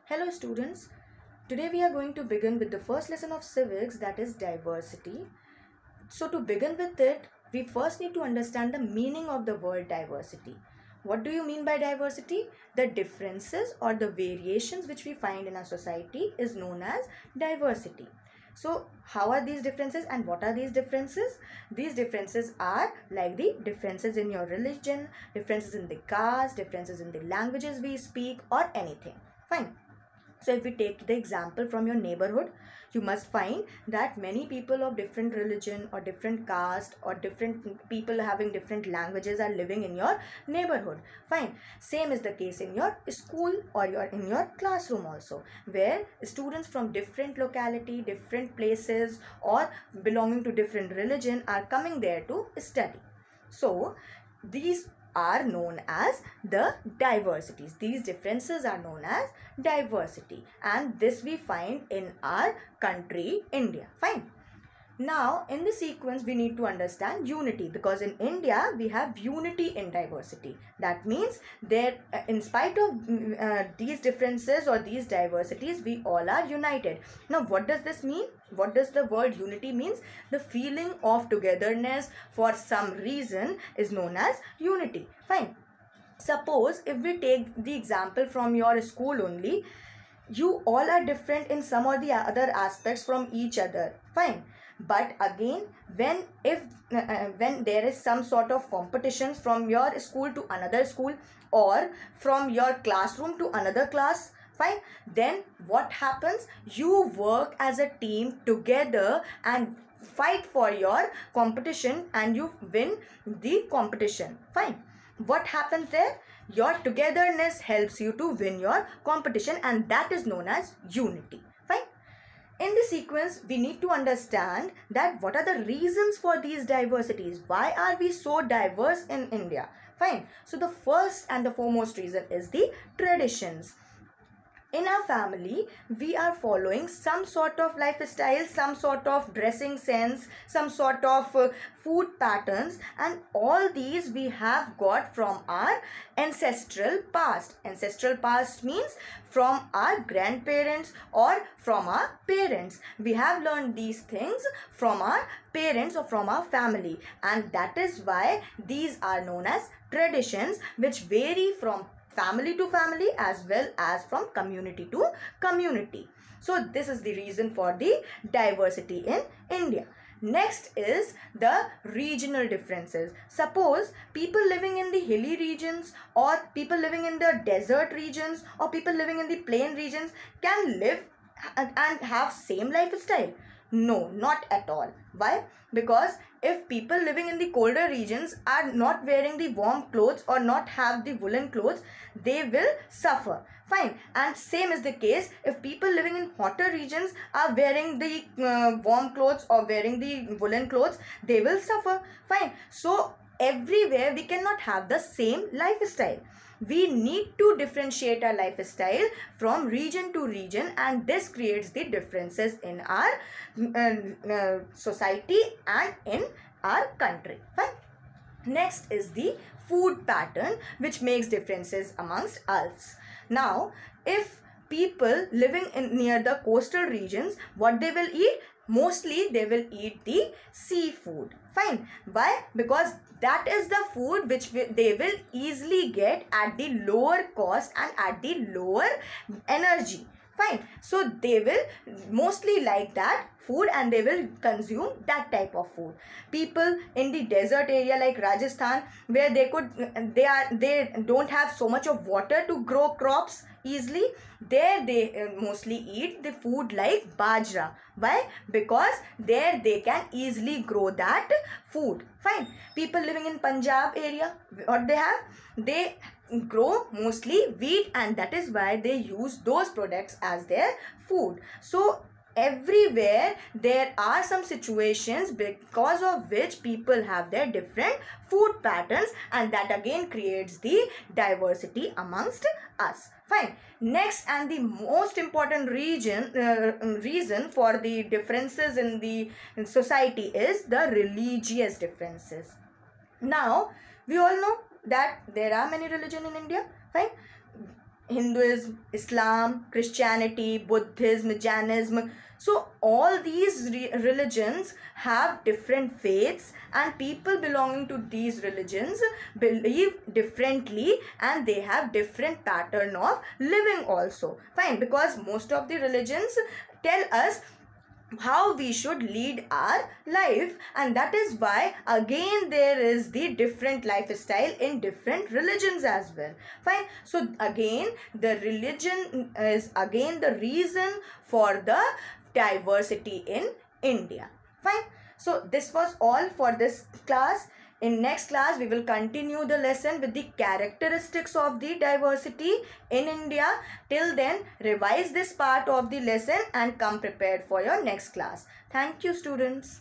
Hello students, today we are going to begin with the first lesson of civics, that is diversity. So to begin with it, we first need to understand the meaning of the word diversity. What do you mean by diversity? The differences or the variations which we find in our society is known as diversity. So how are these differences and what are these differences? These differences are like the differences in your religion, differences in the caste, differences in the languages we speak or anything. Fine. So if we take the example from your neighborhood, you must find that many people of different religion or different caste or different people having different languages are living in your neighborhood. Fine. Same is the case in your school or in your classroom also, where students from different locality, different places or belonging to different religion are coming there to study. So these are known as the diversities. These differences are known as diversity, and this we find in our country India. Fine. Now in the sequence we need to understand unity, because in India we have unity in diversity. That means there in spite of these differences or these diversities, we all are united. Now what does this mean? What does the word unity means? The feeling of togetherness for some reason is known as unity. Fine. Suppose if we take the example from your school only, you all are different in some or the other aspects from each other. Fine. But again, when there is some sort of competitions from your school to another school or from your classroom to another class, fine, then what happens? You work as a team together and fight for your competition and you win the competition. Fine. What happens there? Your togetherness helps you to win your competition, and that is known as unity. Fine. In this sequence, we need to understand that what are the reasons for these diversities. Why are we so diverse in India? Fine. So the first and the foremost reason is the traditions. In our family, we are following some sort of lifestyle, some sort of dressing sense, some sort of food patterns, and all these we have got from our ancestral past. Ancestral past means from our grandparents or from our parents. We have learned these things from our parents or from our family, and that is why these are known as traditions, which vary from family to family as well as from community to community. So this is the reason for the diversity in India. Next is the regional differences. Suppose people living in the hilly regions or people living in the desert regions or people living in the plain regions can live and have same lifestyle. No, not at all. Why? Because if people living in the colder regions are not wearing the warm clothes or not have the woolen clothes, they will suffer. Fine. And same is the case if people living in hotter regions are wearing the warm clothes or wearing the woolen clothes, they will suffer. Fine. So everywhere we cannot have the same lifestyle. We need to differentiate our lifestyle from region to region, and this creates the differences in our society and in our country. Fine. Next is the food pattern, which makes differences amongst us. Now, if people living near the coastal regions, what they will eat? Mostly they will eat the seafood. Fine. Why? Because that is the food which they will easily get at the lower cost and at the lower energy. Fine. So they will mostly like that food and they will consume that type of food. People in the desert area like Rajasthan, where they don't have so much of water to grow crops easily, there they mostly eat the food like bajra. Why? Because there they can easily grow that food. Fine. People living in Punjab area, what they have? They grow mostly wheat, and that is why they use those products as their food. So everywhere there are some situations because of which people have their different food patterns, and that again creates the diversity amongst us. Fine. Next and the most important reason for the differences in the society is the religious differences. Now we all know that there are many religions in India. Fine. Hinduism, Islam, Christianity, Buddhism, Jainism. So all these religions have different faiths, and people belonging to these religions believe differently, and they have different pattern of living also. Fine, because most of the religions tell us how we should lead our life, and that is why again there is the different lifestyle in different religions as well. Fine, so again the religion is again the reason for the diversity in India. Fine, so this was all for this class. In next class, we will continue the lesson with the characteristics of the diversity in India. Till then, revise this part of the lesson and come prepared for your next class. Thank you, students.